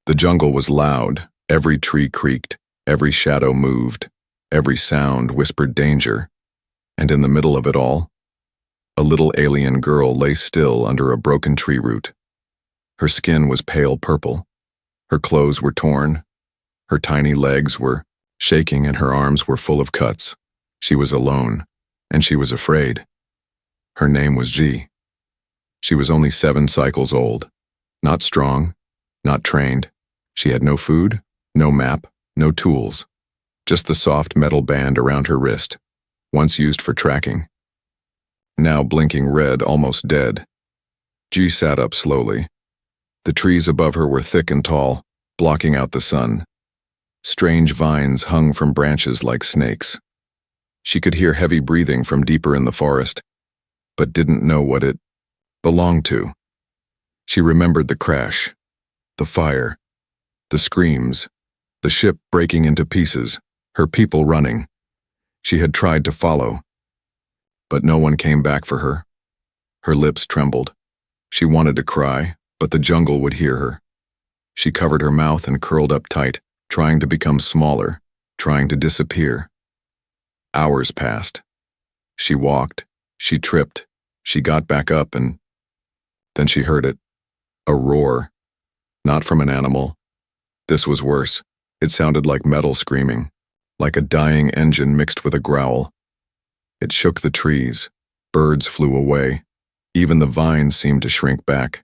The jungle was loud, every tree creaked, every shadow moved, every sound whispered danger, and in the middle of it all, a little alien girl lay still under a broken tree root. Her skin was pale purple, her clothes were torn, her tiny legs were shaking and her arms were full of cuts. She was alone, and she was afraid. Her name was G. She was only 7 cycles old, not strong, not trained. She had no food, no map, no tools, just the soft metal band around her wrist, once used for tracking. Now blinking red, almost dead. G sat up slowly. The trees above her were thick and tall, blocking out the sun. Strange vines hung from branches like snakes. She could hear heavy breathing from deeper in the forest, but didn't know what it belonged to. She remembered the crash, the fire, the screams, the ship breaking into pieces, her people running. She had tried to follow, but no one came back for her. Her lips trembled. She wanted to cry, but the jungle would hear her. She covered her mouth and curled up tight, trying to become smaller, trying to disappear. Hours passed. She walked, she tripped, she got back up, and then she heard it. A roar. Not from an animal. This was worse. It sounded like metal screaming, like a dying engine mixed with a growl. It shook the trees. Birds flew away. Even the vines seemed to shrink back.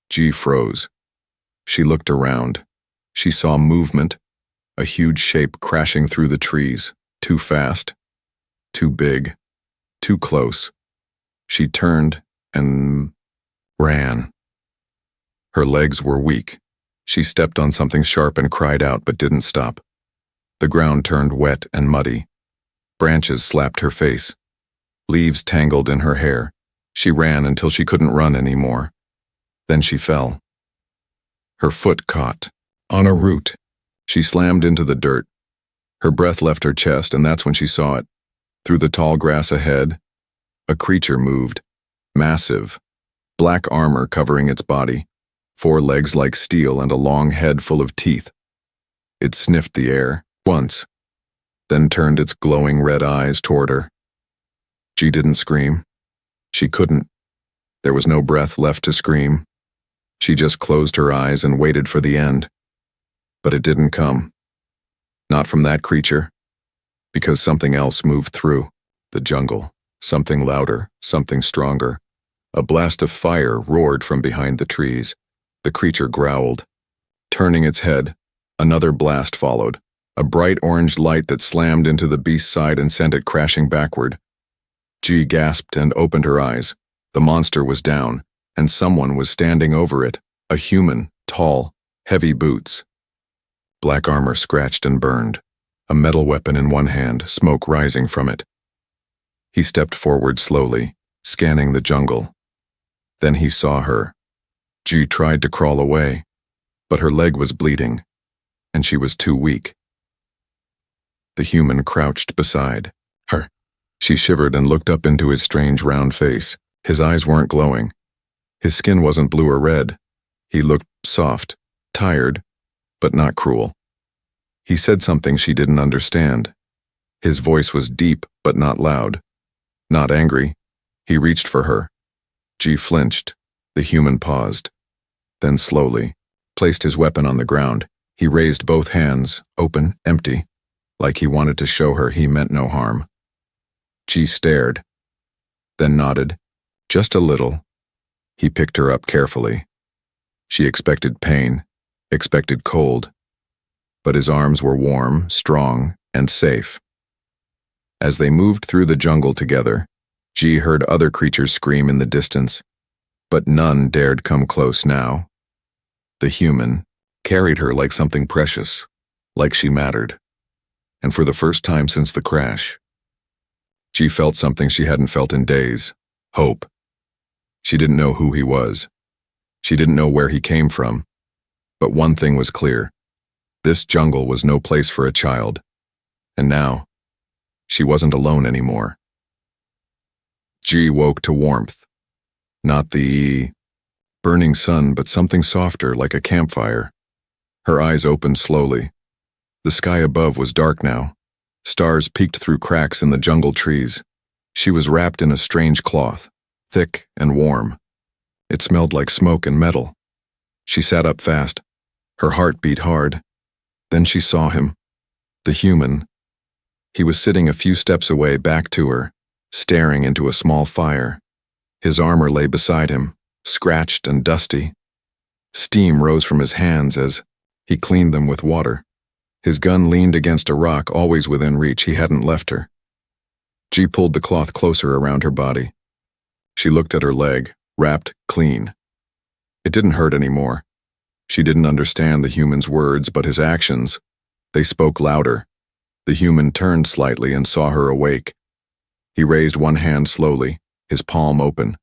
G froze. She looked around. She saw movement, a huge shape crashing through the trees, too fast, too big, too close. She turned and ran. Her legs were weak. She stepped on something sharp and cried out but didn't stop. The ground turned wet and muddy. Branches slapped her face. Leaves tangled in her hair. She ran until she couldn't run anymore. Then she fell. Her foot caught on a root. She slammed into the dirt. Her breath left her chest, and that's when she saw it. Through the tall grass ahead, a creature moved. Massive. Black armor covering its body. 4 legs like steel and a long head full of teeth. It sniffed the air once, then turned its glowing red eyes toward her. She didn't scream. She couldn't. There was no breath left to scream. She just closed her eyes and waited for the end. But it didn't come. Not from that creature. Because something else moved through the jungle. Something louder, something stronger. A blast of fire roared from behind the trees. The creature growled. Turning its head, another blast followed. A bright orange light that slammed into the beast's side and sent it crashing backward. G gasped and opened her eyes. The monster was down, and someone was standing over it. A human, tall, heavy boots. Black armor scratched and burned. A metal weapon in one hand, smoke rising from it. He stepped forward slowly, scanning the jungle. Then he saw her. G tried to crawl away, but her leg was bleeding, and she was too weak. The human crouched beside her. She shivered and looked up into his strange round face. His eyes weren't glowing. His skin wasn't blue or red. He looked soft, tired, but not cruel. He said something she didn't understand. His voice was deep but not loud. Not angry. He reached for her. G flinched. The human paused. Then slowly placed his weapon on the ground. He raised both hands, open, empty, like he wanted to show her he meant no harm. G stared, then nodded, just a little. He picked her up carefully. She expected pain, expected cold, but his arms were warm, strong, and safe. As they moved through the jungle together, G heard other creatures scream in the distance, but none dared come close now. The human carried her like something precious, like she mattered. And for the first time since the crash, G felt something she hadn't felt in days, hope. She didn't know who he was. She didn't know where he came from. But one thing was clear. This jungle was no place for a child. And now, she wasn't alone anymore. G woke to warmth. Not the burning sun, but something softer, like a campfire. Her eyes opened slowly. The sky above was dark now. Stars peeked through cracks in the jungle trees. She was wrapped in a strange cloth, thick and warm. It smelled like smoke and metal. She sat up fast. Her heart beat hard. Then she saw him. The human. He was sitting a few steps away, back to her, staring into a small fire. His armor lay beside him, scratched and dusty. Steam rose from his hands as he cleaned them with water. His gun leaned against a rock, always within reach. He hadn't left her. G pulled the cloth closer around her body. She looked at her leg, wrapped clean. It didn't hurt anymore. She didn't understand the human's words, but his actions, they spoke louder. The human turned slightly and saw her awake. He raised one hand slowly, his palm open.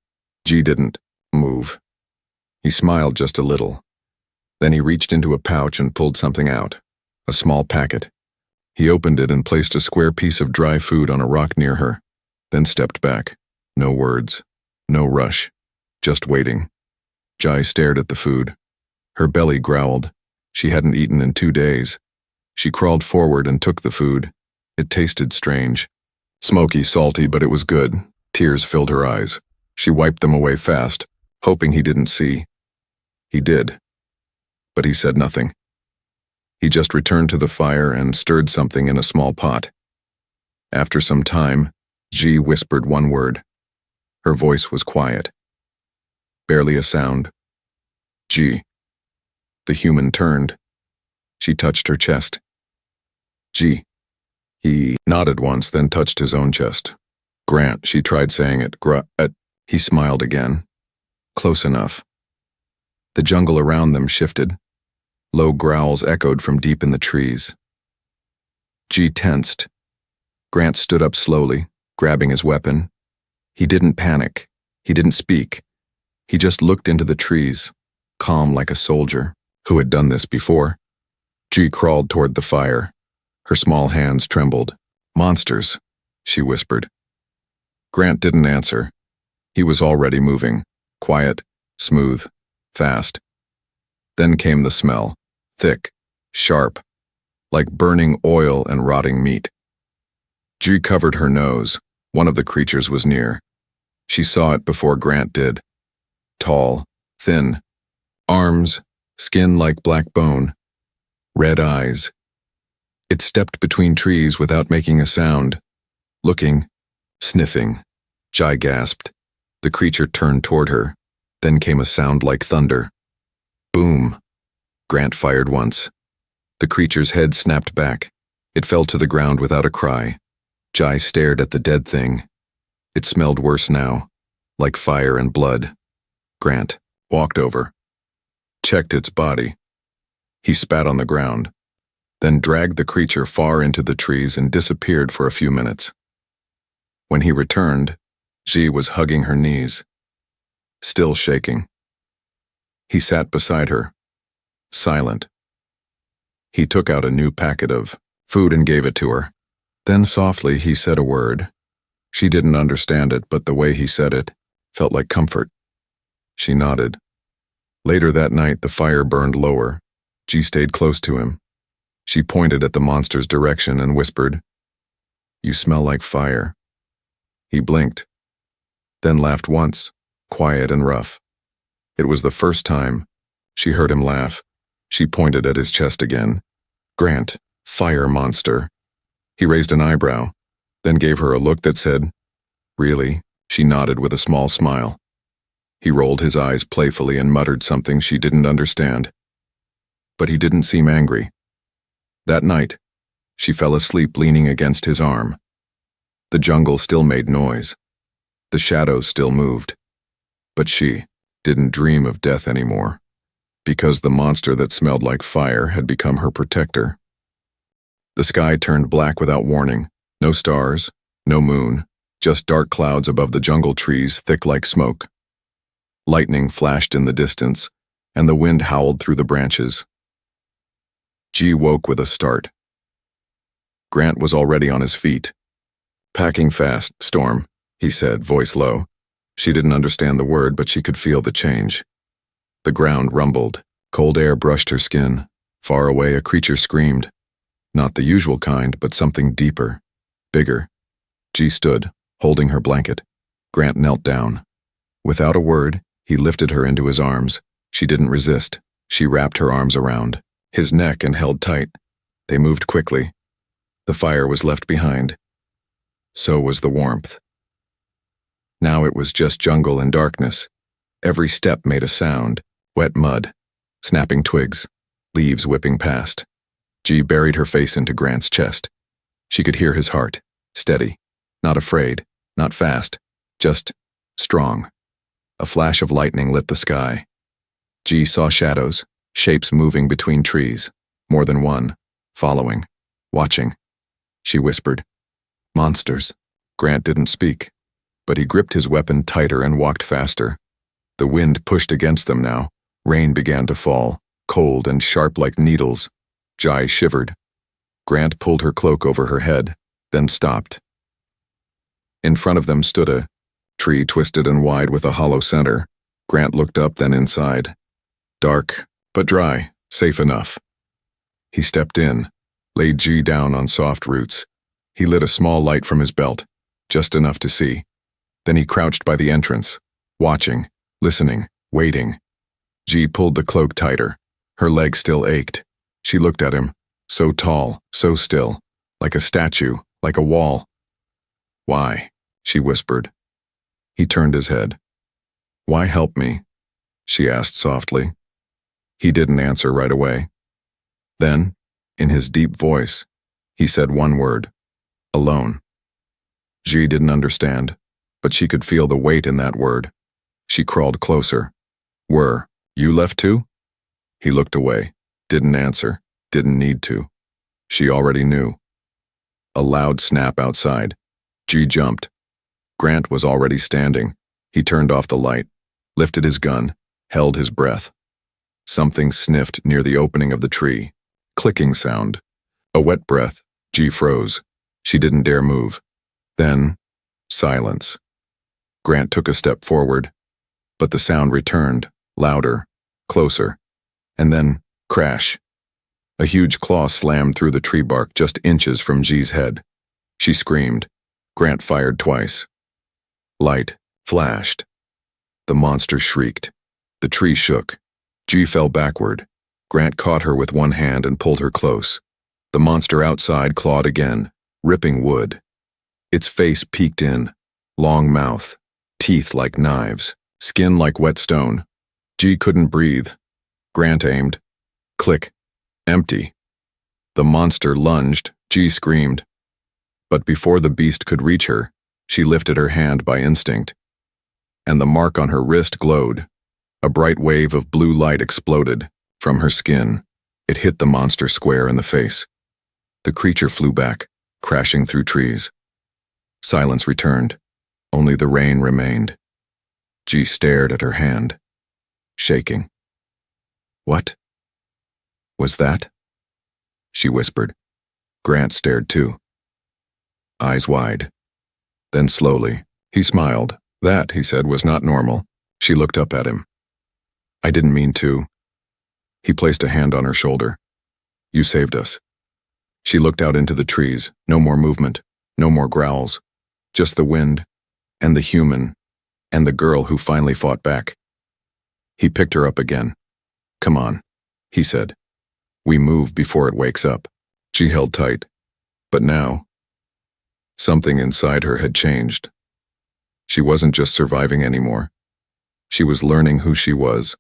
G didn't move. He smiled just a little. Then he reached into a pouch and pulled something out, a small packet. He opened it and placed a square piece of dry food on a rock near her, then stepped back. No words, no rush, just waiting. Jai stared at the food. Her belly growled. She hadn't eaten in 2 days. She crawled forward and took the food. It tasted strange. Smoky, salty, but it was good. Tears filled her eyes. She wiped them away fast, hoping he didn't see. He did. But he said nothing. He just returned to the fire and stirred something in a small pot. After some time, G whispered one word. Her voice was quiet. Barely a sound. G. The human turned. She touched her chest. G. He nodded once, then touched his own chest. Grant, she tried saying it. He smiled again. Close enough. The jungle around them shifted. Low growls echoed from deep in the trees. G tensed. Grant stood up slowly, grabbing his weapon. He didn't panic. He didn't speak. He just looked into the trees, calm like a soldier who had done this before. G crawled toward the fire. Her small hands trembled. Monsters, she whispered. Grant didn't answer. He was already moving, quiet, smooth, fast. Then came the smell, thick, sharp, like burning oil and rotting meat. G covered her nose. One of the creatures was near. She saw it before Grant did. Tall, thin, arms, skin like black bone, red eyes. It stepped between trees without making a sound, looking, sniffing. Jai gasped. The creature turned toward her. Then came a sound like thunder. Boom. Grant fired once. The creature's head snapped back. It fell to the ground without a cry. Jai stared at the dead thing. It smelled worse now, like fire and blood. Grant walked over, checked its body. He spat on the ground, then dragged the creature far into the trees and disappeared for a few minutes. When he returned, G was hugging her knees, still shaking. He sat beside her, silent. He took out a new packet of food and gave it to her. Then softly he said a word. She didn't understand it, but the way he said it felt like comfort. She nodded. Later that night, the fire burned lower. G stayed close to him. She pointed at the monster's direction and whispered, "You smell like fire." He blinked, then laughed once, quiet and rough. It was the first time she heard him laugh. She pointed at his chest again. "Grant, fire monster." He raised an eyebrow, then gave her a look that said, "Really?" She nodded with a small smile. He rolled his eyes playfully and muttered something she didn't understand. But he didn't seem angry. That night, she fell asleep leaning against his arm. The jungle still made noise. The shadows still moved. But she didn't dream of death anymore, because the monster that smelled like fire had become her protector. The sky turned black without warning. No stars, no moon, just dark clouds above the jungle trees, thick like smoke. Lightning flashed in the distance, and the wind howled through the branches. G woke with a start. Grant was already on his feet. "Packing fast, Storm," he said, voice low. She didn't understand the word, but she could feel the change. The ground rumbled. Cold air brushed her skin. Far away, a creature screamed. Not the usual kind, but something deeper, bigger. G stood, holding her blanket. Grant knelt down. Without a word, he lifted her into his arms. She didn't resist. She wrapped her arms around his neck and held tight. They moved quickly. The fire was left behind. So was the warmth. Now it was just jungle and darkness. Every step made a sound. Wet mud, snapping twigs, leaves whipping past. G buried her face into Grant's chest. She could hear his heart, steady, not afraid, not fast, just strong. A flash of lightning lit the sky. G saw shadows, shapes moving between trees, more than one, following, watching. She whispered, "Monsters." Grant didn't speak, but he gripped his weapon tighter and walked faster. The wind pushed against them now. Rain began to fall, cold and sharp like needles. Jai shivered. Grant pulled her cloak over her head, then stopped. In front of them stood a tree twisted and wide with a hollow center. Grant looked up, then inside. Dark, but dry, safe enough. He stepped in, laid G down on soft roots. He lit a small light from his belt, just enough to see. Then he crouched by the entrance, watching, listening, waiting. G pulled the cloak tighter. Her leg still ached. She looked at him, so tall, so still, like a statue, like a wall. "Why?" she whispered. He turned his head. "Why help me?" she asked softly. He didn't answer right away. Then, in his deep voice, he said one word, "Alone." G didn't understand, but she could feel the weight in that word. She crawled closer. "Were you left too?" He looked away, didn't answer, didn't need to. She already knew. A loud snap outside. G jumped. Grant was already standing. He turned off the light, lifted his gun, held his breath. Something sniffed near the opening of the tree. Clicking sound. A wet breath. G froze. She didn't dare move. Then, silence. Grant took a step forward, but the sound returned, louder, closer, and then, crash. A huge claw slammed through the tree bark just inches from G's head. She screamed. Grant fired twice. Light flashed. The monster shrieked. The tree shook. G fell backward. Grant caught her with one hand and pulled her close. The monster outside clawed again, ripping wood. Its face peeked in, long mouth, teeth like knives, skin like wet stone. G couldn't breathe. Grant aimed. Click. Empty. The monster lunged. G screamed. But before the beast could reach her, she lifted her hand by instinct. And the mark on her wrist glowed. A bright wave of blue light exploded from her skin. It hit the monster square in the face. The creature flew back, crashing through trees. Silence returned. Only the rain remained. G stared at her hand, shaking. "What was that?" she whispered. Grant stared too, eyes wide. Then slowly, he smiled. That, he said, was not normal. She looked up at him. "I didn't mean to." He placed a hand on her shoulder. "You saved us." She looked out into the trees. No more movement, no more growls. Just the wind, and the human, and the girl who finally fought back. He picked her up again. "Come on," he said. "We move before it wakes up." She held tight. But now, something inside her had changed. She wasn't just surviving anymore. She was learning who she was,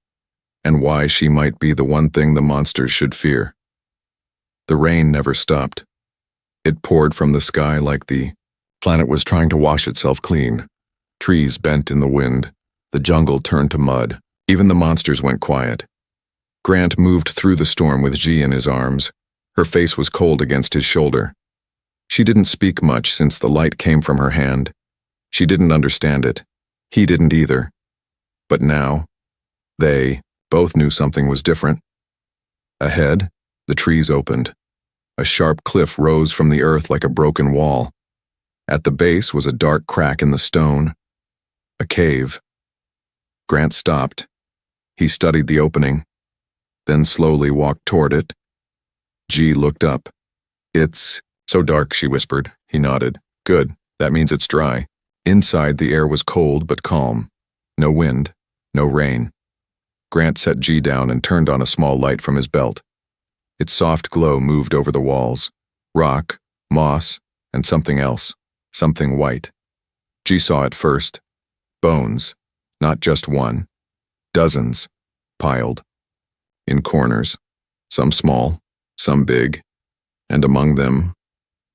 and why she might be the one thing the monsters should fear. The rain never stopped. It poured from the sky like the planet was trying to wash itself clean. Trees bent in the wind. The jungle turned to mud. Even the monsters went quiet. Grant moved through the storm with G in his arms. Her face was cold against his shoulder. She didn't speak much since the light came from her hand. She didn't understand it. He didn't either. But now, they both knew something was different. Ahead, the trees opened. A sharp cliff rose from the earth like a broken wall. At the base was a dark crack in the stone. A cave. Grant stopped. He studied the opening, then slowly walked toward it. G looked up. It's so dark, she whispered. He nodded. Good, that means it's dry. Inside, the air was cold but calm. No wind, no rain. Grant set G down and turned on a small light from his belt. Its soft glow moved over the walls. Rock, moss, and something else. Something white. G saw it first. Bones. Not just one. Dozens. Piled. In corners. Some small, some big. And among them,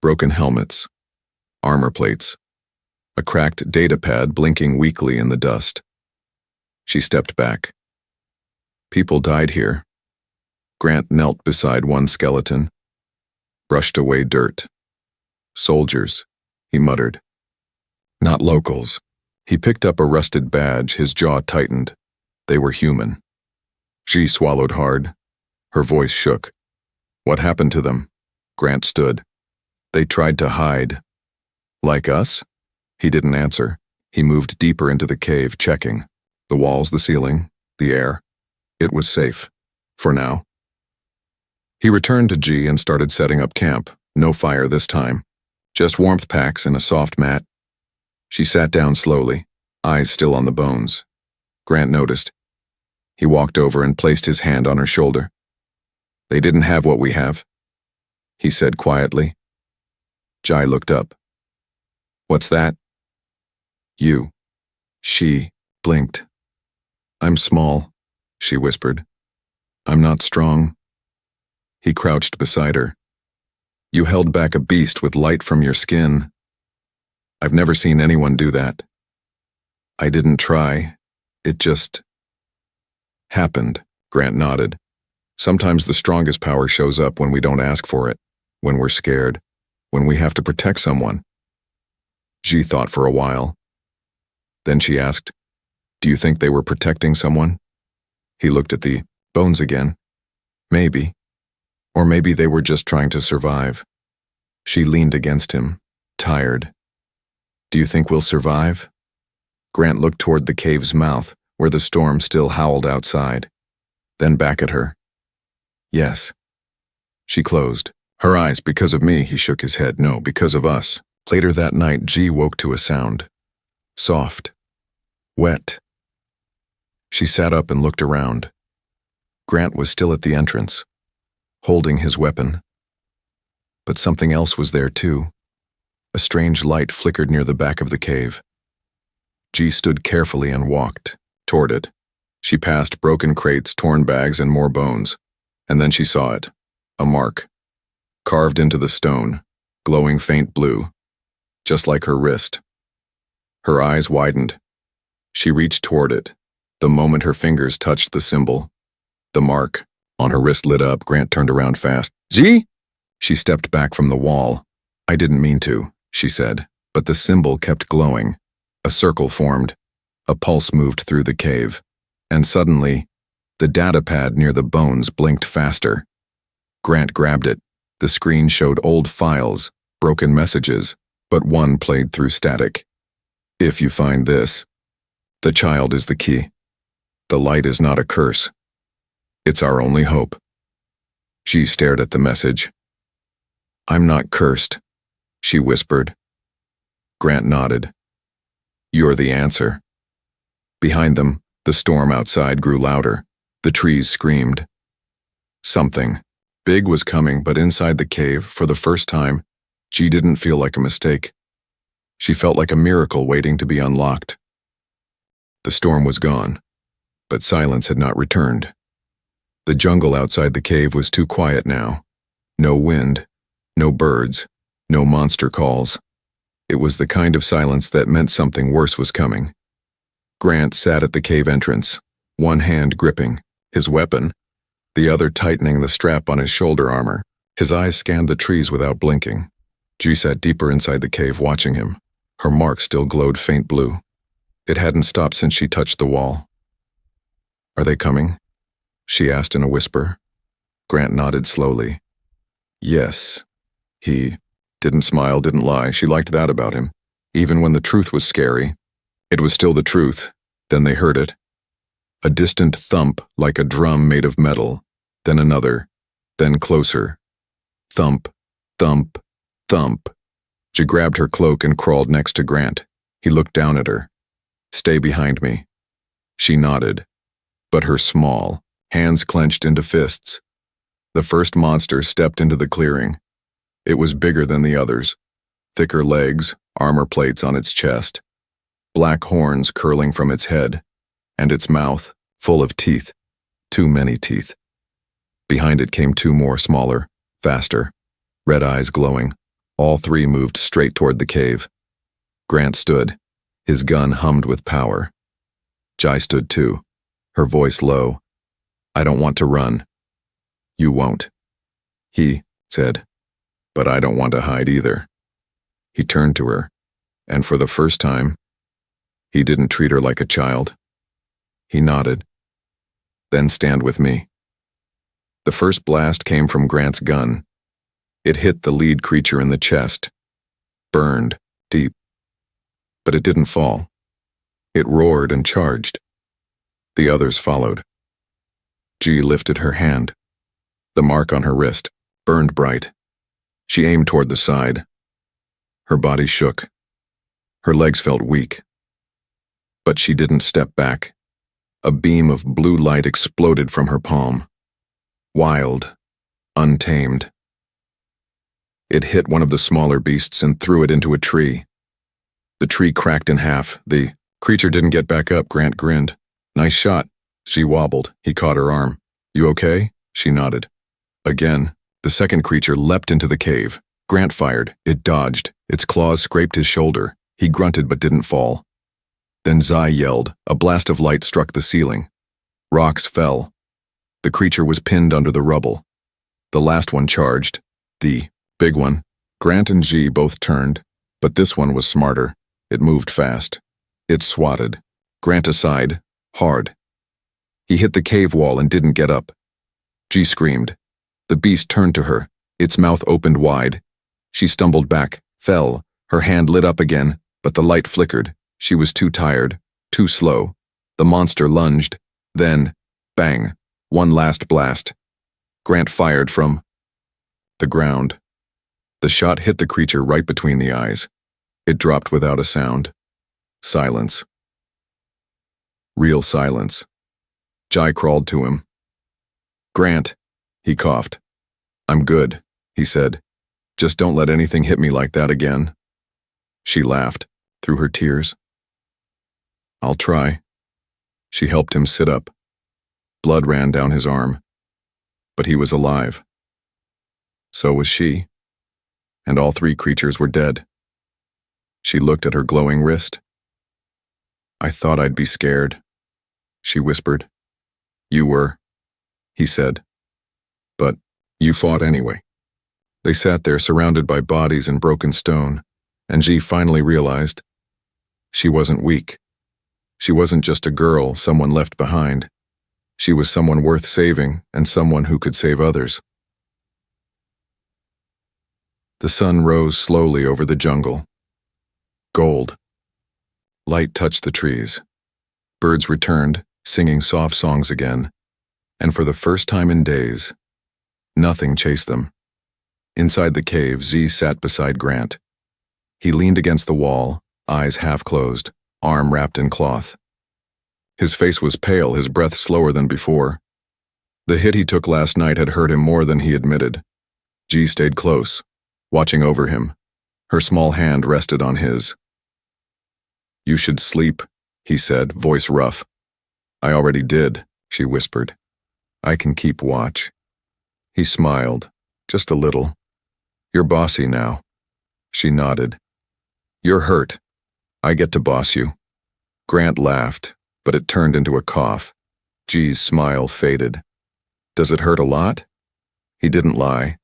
broken helmets. Armor plates. A cracked datapad blinking weakly in the dust. She stepped back. People died here. Grant knelt beside one skeleton. Brushed away dirt. Soldiers, he muttered. Not locals. He picked up a rusted badge, his jaw tightened. They were human. She swallowed hard. Her voice shook. What happened to them? Grant stood. They tried to hide. Like us? He didn't answer. He moved deeper into the cave, checking. The walls, the ceiling, the air. It was safe. For now. He returned to G and started setting up camp. No fire this time. Just warmth packs and a soft mat. She sat down slowly, eyes still on the bones. Grant noticed. He walked over and placed his hand on her shoulder. They didn't have what we have, he said quietly. Jai looked up. What's that? You. She blinked. I'm small, she whispered. I'm not strong. He crouched beside her. You held back a beast with light from your skin. I've never seen anyone do that. I didn't try. It just happened, Grant nodded. Sometimes the strongest power shows up when we don't ask for it, when we're scared, when we have to protect someone. She thought for a while. Then she asked, do you think they were protecting someone? He looked at the bones again. Maybe. Or maybe they were just trying to survive. She leaned against him, tired. Do you think we'll survive? Grant looked toward the cave's mouth, where the storm still howled outside. Then back at her. Yes. She closed. Her eyes, because of me, he shook his head. No, because of us. Later that night, G woke to a sound. Soft. Wet. She sat up and looked around. Grant was still at the entrance, holding his weapon. But something else was there too. A strange light flickered near the back of the cave. G stood carefully and walked toward it. She passed broken crates, torn bags, and more bones. And then she saw it. A mark. Carved into the stone, glowing faint blue, just like her wrist. Her eyes widened. She reached toward it. The moment her fingers touched the symbol, the mark on her wrist lit up. Grant turned around fast. G? She stepped back from the wall. I didn't mean to, she said, but the symbol kept glowing. A circle formed. A pulse moved through the cave. And suddenly, the datapad near the bones blinked faster. Grant grabbed it. The screen showed old files, broken messages, but one played through static. If you find this, the child is the key. The light is not a curse. It's our only hope. She stared at the message. I'm not cursed, she whispered. Grant nodded. You're the answer. Behind them, the storm outside grew louder. The trees screamed. Something big was coming, but inside the cave, for the first time, G didn't feel like a mistake. She felt like a miracle waiting to be unlocked. The storm was gone, but silence had not returned. The jungle outside the cave was too quiet now. No wind, no birds, no monster calls. It was the kind of silence that meant something worse was coming. Grant sat at the cave entrance, one hand gripping his weapon, the other tightening the strap on his shoulder armor. His eyes scanned the trees without blinking. G sat deeper inside the cave watching him. Her mark still glowed faint blue. It hadn't stopped since she touched the wall. Are they coming? She asked in a whisper. Grant nodded slowly. Yes. He didn't smile, didn't lie. She liked that about him. Even when the truth was scary, it was still the truth. Then they heard it. A distant thump like a drum made of metal, then another, then closer. Thump, thump, thump. She grabbed her cloak and crawled next to Grant. He looked down at her. "Stay behind me." She nodded, but her small hands clenched into fists. The first monster stepped into the clearing. It was bigger than the others. Thicker legs, armor plates on its chest, black horns curling from its head, and its mouth full of teeth, too many teeth. Behind it came two more, smaller, faster, red eyes glowing. All three moved straight toward the cave. Grant stood. His gun hummed with power. Jai stood too, her voice low. "I don't want to run." "You won't," he said, "but I don't want to hide either." He turned to her, and for the first time, he didn't treat her like a child. He nodded. "Then stand with me." The first blast came from Grant's gun. It hit the lead creature in the chest, burned deep. But it didn't fall. It roared and charged. The others followed. G lifted her hand. The mark on her wrist burned bright. She aimed toward the side. Her body shook. Her legs felt weak. But she didn't step back. A beam of blue light exploded from her palm. Wild, untamed. It hit one of the smaller beasts and threw it into a tree. The tree cracked in half. The creature didn't get back up. Grant grinned. "Nice shot." She wobbled. He caught her arm. "You okay?" She nodded. Again, the second creature leapt into the cave. Grant fired. It dodged. Its claws scraped his shoulder. He grunted but didn't fall. Then Zai yelled. A blast of light struck the ceiling. Rocks fell. The creature was pinned under the rubble. The last one charged. The big one. Grant and G both turned, but this one was smarter. It moved fast. It swatted. Grant aside, hard. He hit the cave wall and didn't get up. G screamed. The beast turned to her. Its mouth opened wide. She stumbled back, fell. Her hand lit up again, but the light flickered. She was too tired, too slow. The monster lunged. Then, bang, one last blast. Grant fired from the ground. The shot hit the creature right between the eyes. It dropped without a sound. Silence. Real silence. Jai crawled to him. "Grant," he coughed. "I'm good," he said. "Just don't let anything hit me like that again." She laughed, through her tears. "I'll try." She helped him sit up. Blood ran down his arm. But he was alive. So was she. And all three creatures were dead. She looked at her glowing wrist. "I thought I'd be scared," she whispered. "You were," he said. "But you fought anyway." They sat there surrounded by bodies and broken stone, and G finally realized she wasn't weak. She wasn't just a girl someone left behind. She was someone worth saving and someone who could save others. The sun rose slowly over the jungle. Gold. Light touched the trees. Birds returned, singing soft songs again, and for the first time in days, nothing chased them. Inside the cave, Z sat beside Grant. He leaned against the wall, eyes half closed, arm wrapped in cloth. His face was pale, his breath slower than before. The hit he took last night had hurt him more than he admitted. G stayed close, watching over him. Her small hand rested on his. "You should sleep," he said, voice rough. "I already did," she whispered. "I can keep watch." He smiled, just a little. "You're bossy now." She nodded. "You're hurt. I get to boss you." Grant laughed, but it turned into a cough. G's smile faded. "Does it hurt a lot?" He didn't lie.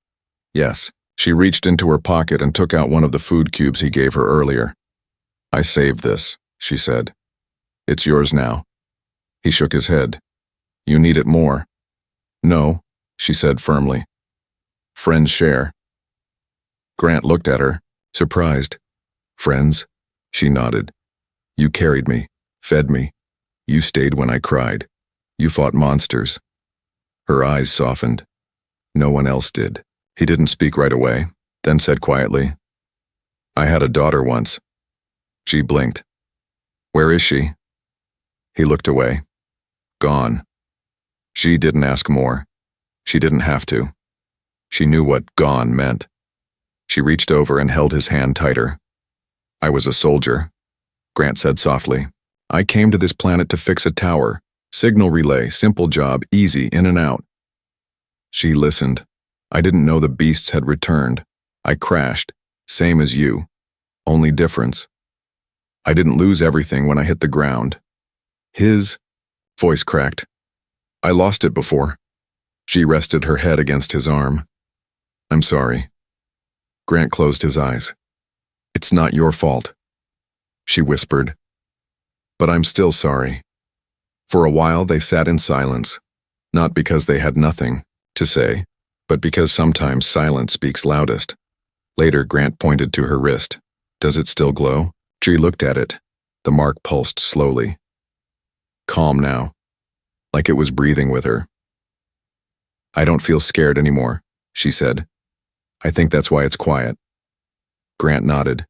Yes. She reached into her pocket and took out one of the food cubes he gave her earlier. "I saved this," she said. "It's yours now." He shook his head. "You need it more." "No," she said firmly. "Friends share." Grant looked at her, surprised. "Friends?" She nodded. "You carried me, fed me. You stayed when I cried. You fought monsters. Her eyes softened. No one else did. He didn't speak right away, then said quietly, I had a daughter once. She blinked. Where is she? He looked away. Gone. She didn't ask more. She didn't have to. She knew what gone meant. She reached over and held his hand tighter. I was a soldier, Grant said softly. I came to this planet to fix a tower. Signal relay, simple job, easy, in and out. She listened. I didn't know the beasts had returned. I crashed, same as you. Only difference. I didn't lose everything when I hit the ground. His voice cracked. I lost it before. She rested her head against his arm. I'm sorry. Grant closed his eyes. It's not your fault, she whispered. But I'm still sorry. For a while they sat in silence, not because they had nothing to say, but because sometimes silence speaks loudest. Later, Grant pointed to her wrist. Does it still glow? She looked at it. The mark pulsed slowly. Calm now, like it was breathing with her. I don't feel scared anymore, she said. I think that's why it's quiet. Grant nodded.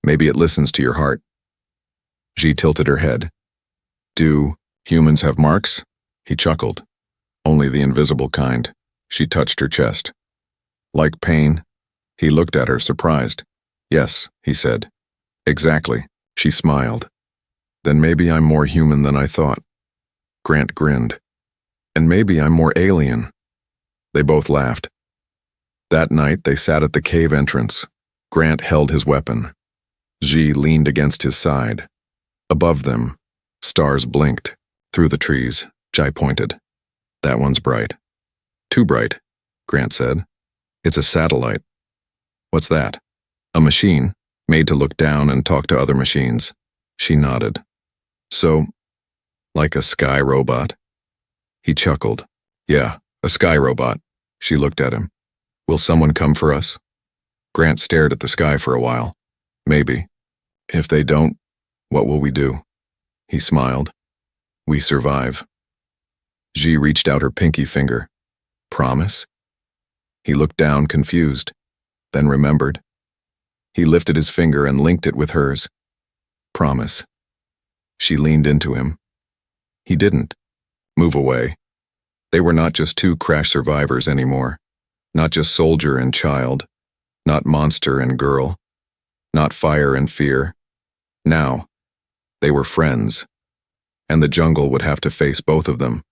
Maybe it listens to your heart. She tilted her head. Do humans have marks? He chuckled. Only the invisible kind. She touched her chest. Like pain? He looked at her, surprised. Yes, he said. Exactly. She smiled. Then maybe I'm more human than I thought. Grant grinned. And maybe I'm more alien. They both laughed. That night they sat at the cave entrance. Grant held his weapon. Xi leaned against his side. Above them, stars blinked. Through the trees, Jai pointed. That one's bright. Too bright, Grant said. It's a satellite. What's that? A machine, made to look down and talk to other machines. She nodded. So, like a sky robot? He chuckled. Yeah, a sky robot. She looked at him. Will someone come for us? Grant stared at the sky for a while. Maybe. If they don't, what will we do? He smiled. We survive. Xi reached out her pinky finger. Promise? He looked down, confused, then remembered. He lifted his finger and linked it with hers. Promise. She leaned into him. He didn't. Move away. They were not just two crash survivors anymore. Not just soldier and child. Not monster and girl. Not fire and fear. Now, they were friends. And the jungle would have to face both of them.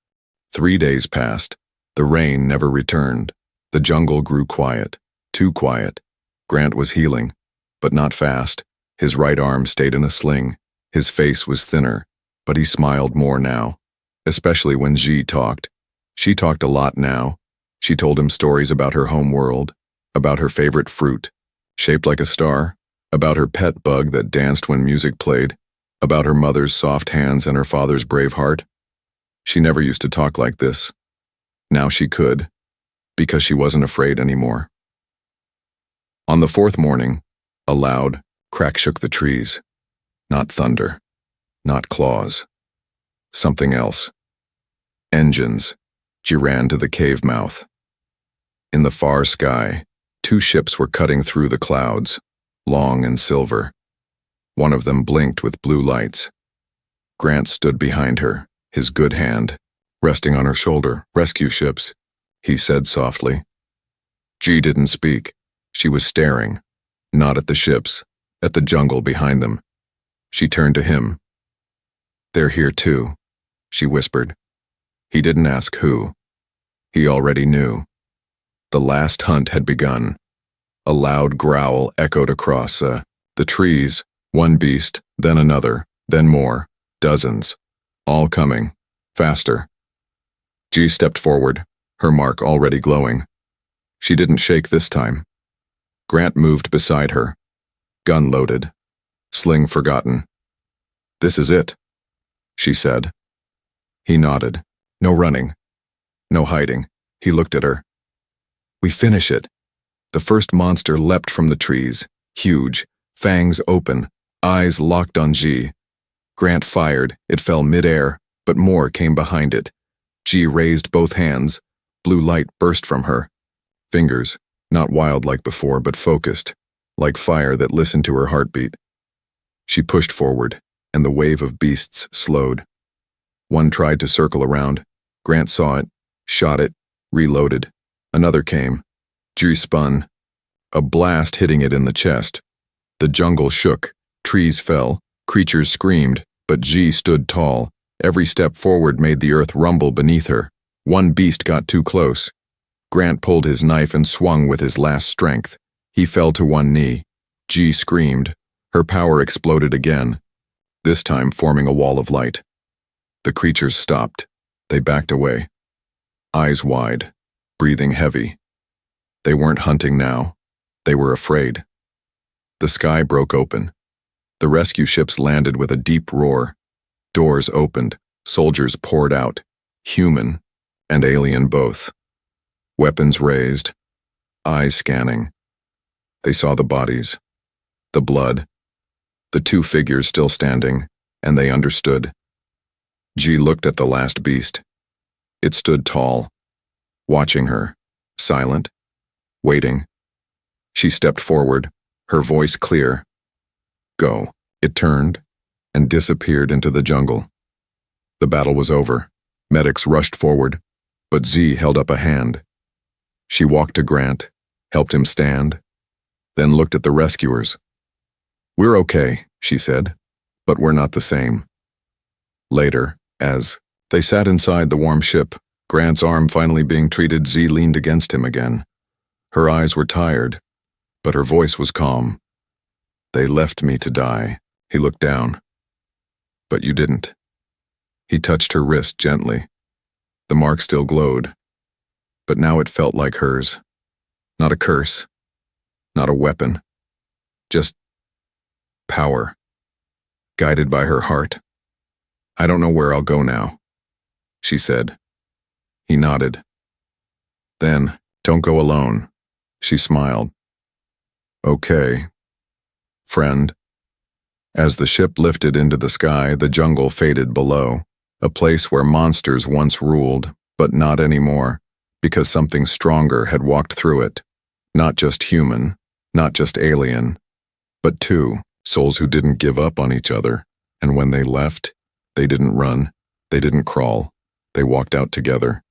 3 days passed. The rain never returned. The jungle grew quiet. Too quiet. Grant was healing, but not fast. His right arm stayed in a sling. His face was thinner, but he smiled more now. Especially when Xi talked. She talked a lot now. She told him stories about her home world, about her favorite fruit, shaped like a star, about her pet bug that danced when music played, about her mother's soft hands and her father's brave heart. She never used to talk like this. Now she could, because she wasn't afraid anymore. On the 4th morning, a loud crack shook the trees. Not thunder, not claws. Something else. Engines. She ran to the cave mouth. In the far sky, 2 ships were cutting through the clouds, long and silver. One of them blinked with blue lights. Grant stood behind her, his good hand resting on her shoulder. Rescue ships, he said softly. Xi didn't speak. She was staring, not at the ships, at the jungle behind them. She turned to him. They're here too, she whispered. He didn't ask who. He already knew. The last hunt had begun. A loud growl echoed across the trees. One beast, then another, then more, dozens, all coming, faster. Xi stepped forward, her mark already glowing. She didn't shake this time. Grant moved beside her, gun loaded, sling forgotten. This is it, she said. He nodded. No running, no hiding. He looked at her. We finish it. The first monster leapt from the trees, huge, fangs open, eyes locked on Xi. Grant fired. It fell mid-air, but more came behind it. G raised both hands. Blue light burst from her. Fingers, not wild like before, but focused, like fire that listened to her heartbeat. She pushed forward, and the wave of beasts slowed. One tried to circle around. Grant saw it, shot it, reloaded. Another came. G spun, a blast hitting it in the chest. The jungle shook, trees fell, creatures screamed, but G stood tall. Every step forward made the earth rumble beneath her. One beast got too close. Grant pulled his knife and swung with his last strength. He fell to one knee. G screamed. Her power exploded again, this time forming a wall of light. The creatures stopped. They backed away, eyes wide, breathing heavy. They weren't hunting now. They were afraid. The sky broke open. The rescue ships landed with a deep roar. Doors opened. Soldiers poured out, human and alien both. Weapons raised, eyes scanning. They saw the bodies, the blood, the two figures still standing, and they understood. G looked at the last beast. It stood tall, watching her, silent, waiting. She stepped forward, her voice clear. Go. It turned and disappeared into the jungle. The battle was over. Medics rushed forward, but Z held up a hand. She walked to Grant, helped him stand, then looked at the rescuers. We're okay, she said, but we're not the same. Later, as they sat inside the warm ship, Grant's arm finally being treated, Z leaned against him again. Her eyes were tired, but her voice was calm. They left me to die. He looked down. But you didn't. He touched her wrist gently. The mark still glowed, but now it felt like hers. Not a curse, not a weapon, just power, guided by her heart. I don't know where I'll go now, she said. He nodded. Then, don't go alone, she smiled. Okay, friend. As the ship lifted into the sky, the jungle faded below, a place where monsters once ruled, but not anymore, because something stronger had walked through it. Not just human, not just alien, but two souls who didn't give up on each other, and when they left, they didn't run, they didn't crawl, they walked out together.